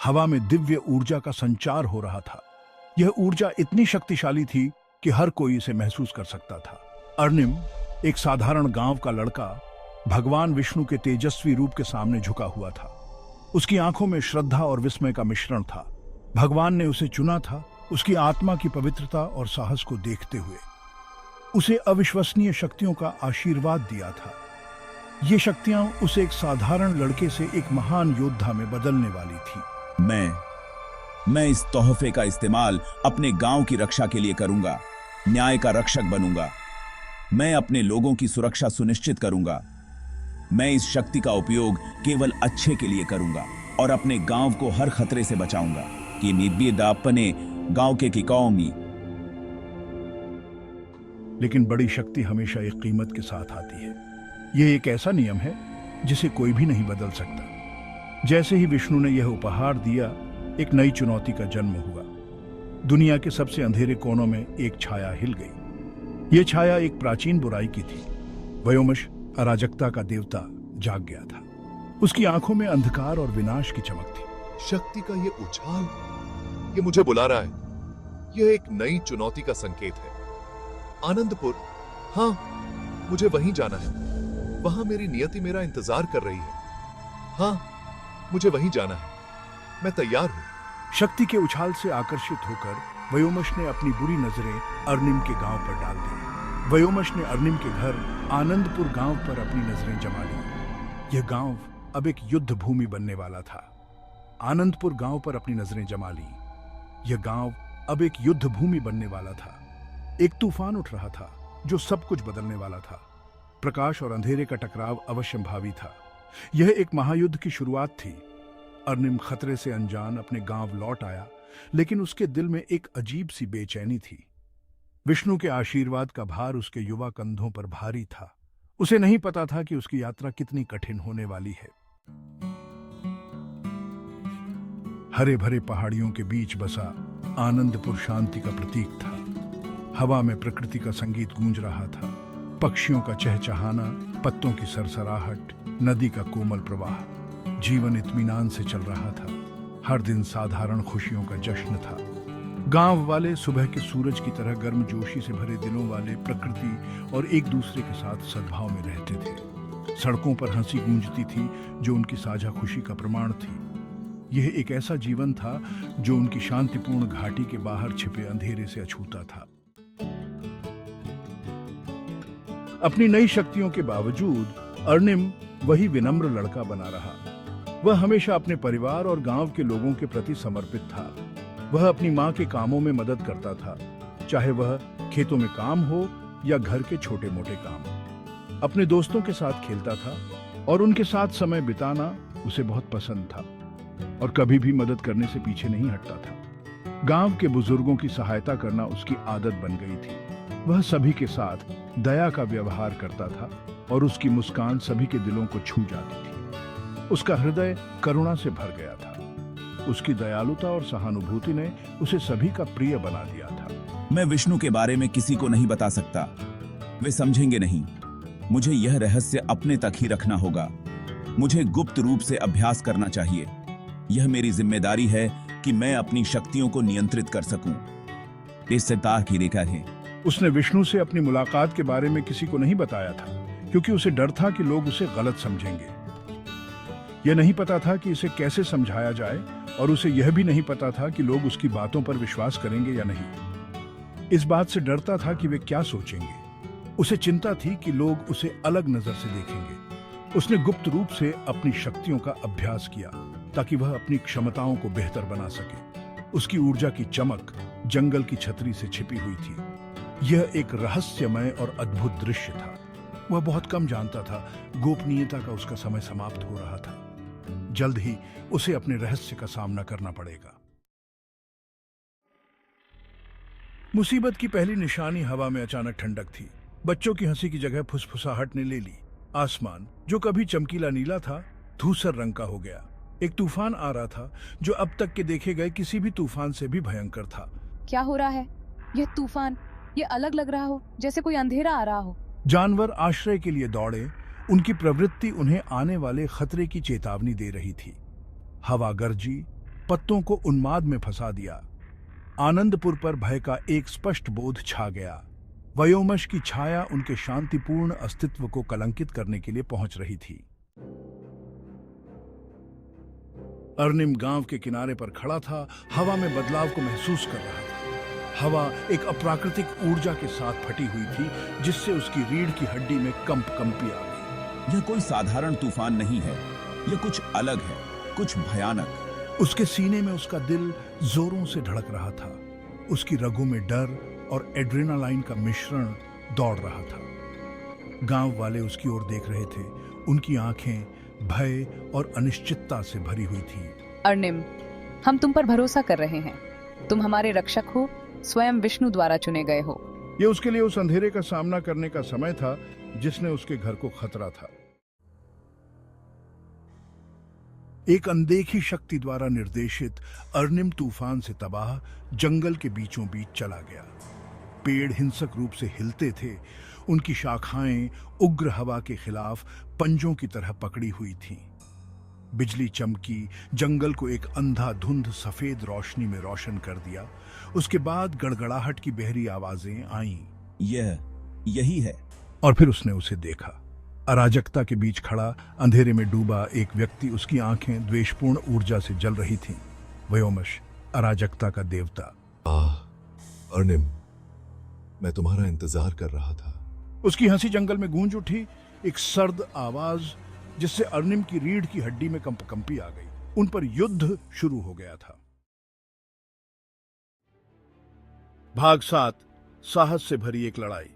हवा में दिव्य ऊर्जा का संचार हो रहा था। यह ऊर्जा इतनी शक्तिशाली थी कि हर कोई इसे महसूस कर सकता था। अर्निम, एक साधारण गांव का लड़का, भगवान विष्णु के तेजस्वी रूप के सामने झुका हुआ था। उसकी आंखों में श्रद्धा और विस्मय का मिश्रण था। भगवान ने उसे चुना था उसकी आत्मा की पवित्रता और साहस को देखते हुए। उसे अविश्वसनीय शक्तियों का आशीर्वाद दिया था। ये शक्तियां उसे एक साधारण लड़के से एक महान योद्धा में बदलने वाली थी। मैं इस तोहफे का इस्तेमाल अपने गांव की रक्षा के लिए करूंगा, न्याय का रक्षक बनूंगा। मैं अपने लोगों की सुरक्षा सुनिश्चित करूंगा। मैं इस शक्ति का उपयोग केवल अच्छे के लिए करूंगा और अपने गांव को हर खतरे से बचाऊंगा। कि निद्दापने गांव के की कौमी। लेकिन बड़ी शक्ति हमेशा एक कीमत के साथ आती है। यह एक ऐसा नियम है जिसे कोई भी नहीं बदल सकता। जैसे ही विष्णु ने यह उपहार दिया, एक नई चुनौती का जन्म हुआ। दुनिया के सबसे अंधेरे कोनों में एक छाया हिल गई। यह छाया एक प्राचीन बुराई की थी। वयोमश, अराजकता का देवता, जाग गया था। उसकी आंखों में अंधकार और विनाश की चमक थी। शक्ति का ये उछाल, ये मुझे बुला रहा है। यह एक नई चुनौती का संकेत है। आनंदपुर, हाँ, मुझे वहीं जाना है। वहां मेरी नियति मेरा इंतजार कर रही है। हाँ, मुझे वहीं जाना है। मैं तैयार हूं। शक्ति के उछाल से आकर्षित होकर वयोमश ने अपनी बुरी नजरें अर्निम के गांव पर डाल दी। वयोमश ने अर्निम के घर आनंदपुर गांव पर अपनी नजरें जमा ली। यह गांव अब एक युद्ध भूमि बनने वाला था। आनंदपुर गांव पर अपनी नजरें जमा ली। यह गांव अब एक युद्ध भूमि बनने वाला था। एक तूफान उठ रहा था जो सब कुछ बदलने वाला था। प्रकाश और अंधेरे का टकराव अवश्यंभावी था। यह एक महायुद्ध की शुरुआत थी। अर्निम खतरे से अनजान अपने गांव लौट आया, लेकिन उसके दिल में एक अजीब सी बेचैनी थी। विष्णु के आशीर्वाद का भार उसके युवा कंधों पर भारी था। उसे नहीं पता था कि उसकी यात्रा कितनी कठिन होने वाली है। हरे भरे पहाड़ियों के बीच बसा आनंदपुर शांति का प्रतीक था। हवा में प्रकृति का संगीत गूंज रहा था। पक्षियों का चहचहाना, पत्तों की सरसराहट, नदी का कोमल प्रवाह। जीवन इत्मीनान से चल रहा था। हर दिन साधारण खुशियों का जश्न था। गांव वाले सुबह के सूरज की तरह गर्मजोशी से भरे दिलों वाले, प्रकृति और एक दूसरे के साथ सद्भाव में रहते थे। सड़कों पर हंसी गूंजती थी जो उनकी साझा खुशी का प्रमाण थी। यह एक ऐसा जीवन था जो उनकी शांतिपूर्ण घाटी के बाहर छिपे अंधेरे से अछूता था। अपनी नई शक्तियों के बावजूद अर्निम वही विनम्र लड़का बना रहा। वह हमेशा अपने परिवार और गांव के लोगों के प्रति समर्पित था। वह अपनी मां के कामों में मदद करता था, चाहे वह खेतों में काम हो या घर के छोटे मोटे काम। अपने दोस्तों के साथ खेलता था और उनके साथ समय बिताना उसे बहुत पसंद था और कभी भी मदद करने से पीछे नहीं हटता था। गांव के बुजुर्गों की सहायता करना उसकी आदत बन गई थी। वह सभी के साथ दया का व्यवहार करता था और उसकी मुस्कान सभी के दिलों को छू जाती थी। उसका हृदय करुणा से भर गया था। उसकी दयालुता और सहानुभूति ने उसे सभी का प्रिय बना दिया था। मैं विष्णु के बारे में किसी को नहीं बता सकता। वे समझेंगे नहीं। मुझे यह रहस्य अपने तक ही रखना होगा। मुझे गुप्त रूप से अभ्यास करना चाहिए। यह मेरी जिम्मेदारी है कि मैं अपनी शक्तियों को नियंत्रित कर सकूं। इससे तार की रेखा है। उसने विष्णु से अपनी मुलाकात के बारे में किसी को नहीं बताया था, क्योंकि उसे डर था कि लोग उसे गलत समझेंगे। यह नहीं पता था कि इसे कैसे समझाया जाए और उसे यह भी नहीं पता था कि लोग उसकी बातों पर विश्वास करेंगे या नहीं। इस बात से डरता था कि वे क्या सोचेंगे। उसे चिंता थी कि लोग उसे अलग नजर से देखेंगे। उसने गुप्त रूप से अपनी शक्तियों का अभ्यास किया ताकि वह अपनी क्षमताओं को बेहतर बना सके। उसकी ऊर्जा की चमक जंगल की छतरी से छिपी हुई थी। यह एक रहस्यमय और अद्भुत दृश्य था। वह बहुत कम जानता था गोपनीयता का उसका समय समाप्त हो रहा था। जल्द ही उसे अपने रहस्य का सामना करना पड़ेगा। मुसीबत की पहली निशानी हवा में अचानक ठंडक थी। बच्चों की हंसी की जगह फुसफुसाहट ने ले ली। आसमान, जो कभी चमकीला नीला था, धूसर रंग का हो गया। एक तूफान आ रहा था जो अब तक के देखे गए किसी भी तूफान से भी भयंकर था। क्या हो रहा है? यह तूफान, ये अलग लग रहा हो, जैसे कोई अंधेरा आ रहा हो। जानवर आश्रय के लिए दौड़े। उनकी प्रवृत्ति उन्हें आने वाले खतरे की चेतावनी दे रही थी। हवा गरजी, पत्तों को उन्माद में फंसा दिया। आनंदपुर पर भय का एक स्पष्ट बोध छा गया। वयोमश की छाया उनके शांतिपूर्ण अस्तित्व को कलंकित करने के लिए पहुंच रही थी। अर्निम गांव के किनारे पर खड़ा था, हवा में बदलाव को महसूस कर रहा था। हवा एक अप्राकृतिक ऊर्जा के साथ फटी हुई थी, जिससे उसकी रीढ़ की हड्डी में कंपी आ गई। यह कोई साधारण तूफान नहीं है, यह कुछ अलग है, कुछ भयानक। उसके सीने में उसका दिल जोरों से धड़क रहा था। उसकी रगों में डर और एड्रेनालाइन का मिश्रण दौड़ रहा था। गांव वाले उसकी ओर देख रहे थे। उनकी आंखें भय और अनिश्चितता से भरी हुई थीं। अर्निम, हम तुम पर भरोसा कर रहे हैं। तुम हमारे रक्षक हो, स्वयं विष्णु द्वारा चुने गए हो। यह उसके लिए उस अंधेरे का सामना करने का समय था जिसने उसके घर को खतरा था। एक अनदेखी शक्ति द्वारा निर्देशित अर्निम तूफान से तबाह जंगल के बीचों बीच चला गया। पेड़ हिंसक रूप से हिलते थे। उनकी शाखाएं उग्र हवा के खिलाफ पंजों की तरह पकड़ी हुई थीं। बिजली चमकी, जंगल को एक अंधाधुंध सफेद रोशनी में रोशन कर दिया। उसके बाद गड़गड़ाहट की बहरी आवाजें आईं। यही है। और फिर उसने उसे देखा। अराजकता के बीच खड़ा, अंधेरे में डूबा एक व्यक्ति। उसकी आंखें द्वेषपूर्ण ऊर्जा से जल रही थीं। वयोमश, अराजकता का देवता। अर्निम, मैं तुम्हारा इंतजार कर रहा था। उसकी हंसी जंगल में गूंज उठी, एक सर्द आवाज जिससे अर्निम की रीढ़ की हड्डी में कंपी आ गई। उन पर युद्ध शुरू हो गया था। भाग 7, साहस से भरी एक लड़ाई।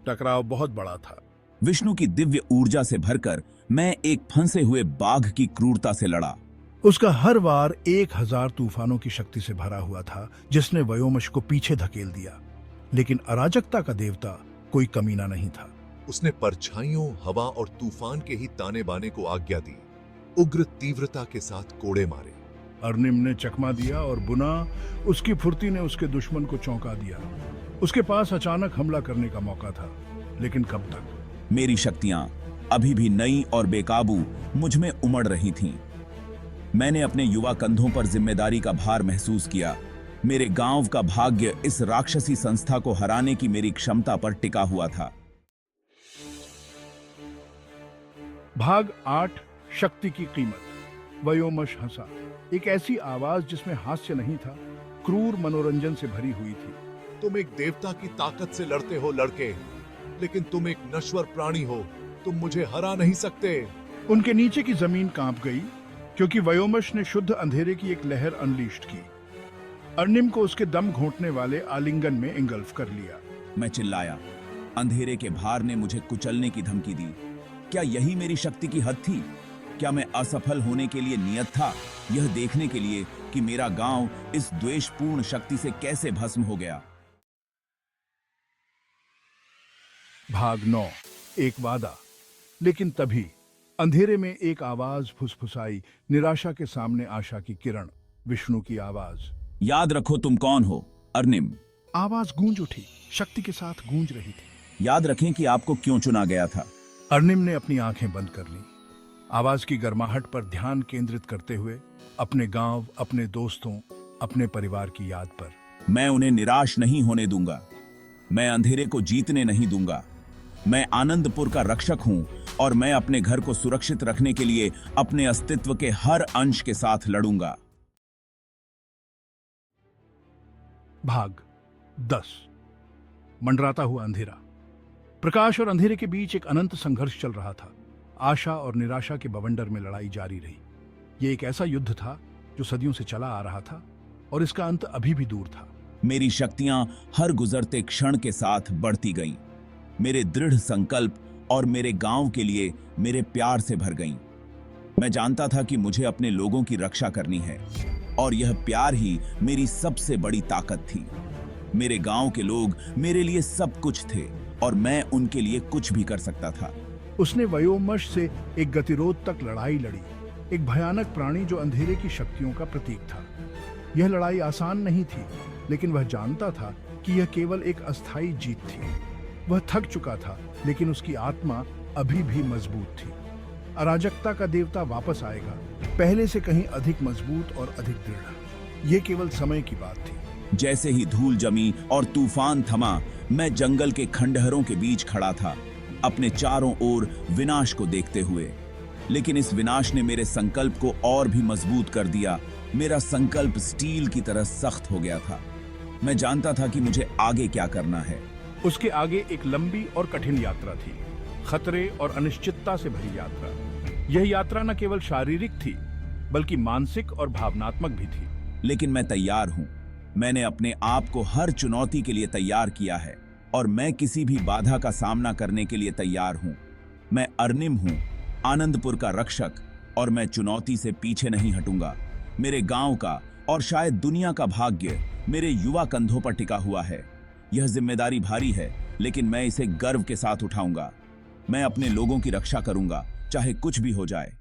टकराव बहुत बड़ा था। विष्णु की दिव्य ऊर्जा से भरकर मैं एक फंसे हुए बाघ की क्रूरता से लड़ा। उसका हर वार 1000 तूफानों की शक्ति से भरा हुआ था, जिसने वयोमश को पीछे धकेल दिया। लेकिन अराजकता का देवता कोई कमीना नहीं था। उसने परछाइयों, हवा और तूफान के ही ताने बाने को आज्ञा दी। उग्र तीव्रता के साथ कोड़े मारे। अर्निम ने चकमा दिया और बुना। उसकी फुर्ती ने उसके दुश्मन को चौंका दिया। उसके पास अचानक हमला करने का मौका था, लेकिन कब तक? मेरी शक्तियां अभी भी नई और बेकाबू मुझ में उमड़ रही थीं। मैंने अपने युवा कंधों पर जिम्मेदारी का भार महसूस किया। मेरे गांव का भाग्य इस राक्षसी संस्था को हराने की मेरी क्षमता पर टिका हुआ था। भाग 8, शक्ति की कीमत। वयोमश हंसा। एक ऐसी आवाज जिसमें हास्य नहीं था, क्रूर मनोरंजन से भरी हुई थी। तुम एक देवता की ताकत से लड़ते हो लड़के, लेकिन तुम एक नश्वर प्राणी हो। तुम मुझे हरा नहीं सकते। उनके नीचे की जमीन कांप गई, क्योंकि वयोमश ने शुद्ध अंधेरे की एक लहर अनलीस्ट की। अर्निम को उसके दम घोंटने वाले आलिंगन में इंगल्फ कर लिया। मैं चिल्लाया। अंधेरे के भार ने मुझे कुचलने की धमकी दी। क्या यही मेरी शक्ति की हद थी? क्या मैं असफल होने के लिए नियत था, यह देखने के लिए कि मेरा गांव इस द्वेषपूर्ण शक्ति से कैसे भस्म हो गया? भाग 9, एक वादा। लेकिन तभी अंधेरे में एक आवाज फुसफुसाई, निराशा के सामने आशा की किरण। विष्णु की आवाज। याद रखो तुम कौन हो, अर्निम। आवाज गूंज उठी, शक्ति के साथ गूंज रही थी। याद रखें कि आपको क्यों चुना गया था। अर्निम ने अपनी आंखें बंद कर लीं। आवाज की गर्माहट पर ध्यान केंद्रित करते हुए अपने गांव, अपने दोस्तों, अपने परिवार की याद पर। मैं उन्हें निराश नहीं होने दूंगा। मैं अंधेरे को जीतने नहीं दूंगा। मैं आनंदपुर का रक्षक हूं और मैं अपने घर को सुरक्षित रखने के लिए अपने अस्तित्व के हर अंश के साथ लड़ूंगा। भाग 10, मंडराता हुआ अंधेरा। प्रकाश और अंधेरे के बीच एक अनंत संघर्ष चल रहा था। आशा और निराशा के बवंडर में लड़ाई जारी रही। यह एक ऐसा युद्ध था जो सदियों से चला आ रहा था और इसका अंत अभी भी दूर था। मेरी शक्तियां हर गुजरते क्षण के साथ बढ़ती गईं। मेरे दृढ़ संकल्प और मेरे गांव के लिए मेरे प्यार से भर गईं। मैं जानता था कि मुझे अपने लोगों की रक्षा करनी है और यह प्यार ही मेरी सबसे बड़ी ताकत थी। मेरे गांव के लोग मेरे लिए सब कुछ थे और मैं उनके लिए कुछ भी कर सकता था। उसने वयोमश से एक गतिरोध तक लड़ाई लड़ी, एक भयानक प्राणी जो अंधेरे की शक्तियों का प्रतीक था। यह लड़ाई आसान नहीं थी, लेकिन वह जानता था कि यह केवल एक अस्थायी जीत थी। वह थक चुका था, लेकिन उसकी आत्मा अभी भी मजबूत थी। अराजकता का देवता वापस आएगा, पहले से कहीं अधिक मजबूत और अधिक दृढ़। ये केवल समय की बात थी। जैसे ही धूल जमी और तूफान थमा, मैं जंगल के खंडहरों के बीच खड़ा था, अपने चारों ओर विनाश को देखते हुए। लेकिन इस विनाश ने मेरे संकल्प को और भी मजबूत कर दिया। मेरा संकल्प स्टील की तरह सख्त हो गया था। मैं जानता था कि मुझे आगे क्या करना है। उसके आगे एक लंबी और कठिन यात्रा थी, खतरे और अनिश्चितता से भरी यात्रा। यह यात्रा न केवल शारीरिक थी, बल्कि मानसिक और भावनात्मक भी थी। लेकिन मैं तैयार हूं। मैंने अपने आप को हर चुनौती के लिए तैयार किया है और मैं किसी भी बाधा का सामना करने के लिए तैयार हूं। मैं अर्निम हूं, आनंदपुर का रक्षक, और मैं चुनौती से पीछे नहीं हटूंगा। मेरे गांव का और शायद दुनिया का भाग्य मेरे युवा कंधों पर टिका हुआ है। यह जिम्मेदारी भारी है, लेकिन मैं इसे गर्व के साथ उठाऊंगा। मैं अपने लोगों की रक्षा करूंगा, चाहे कुछ भी हो जाए।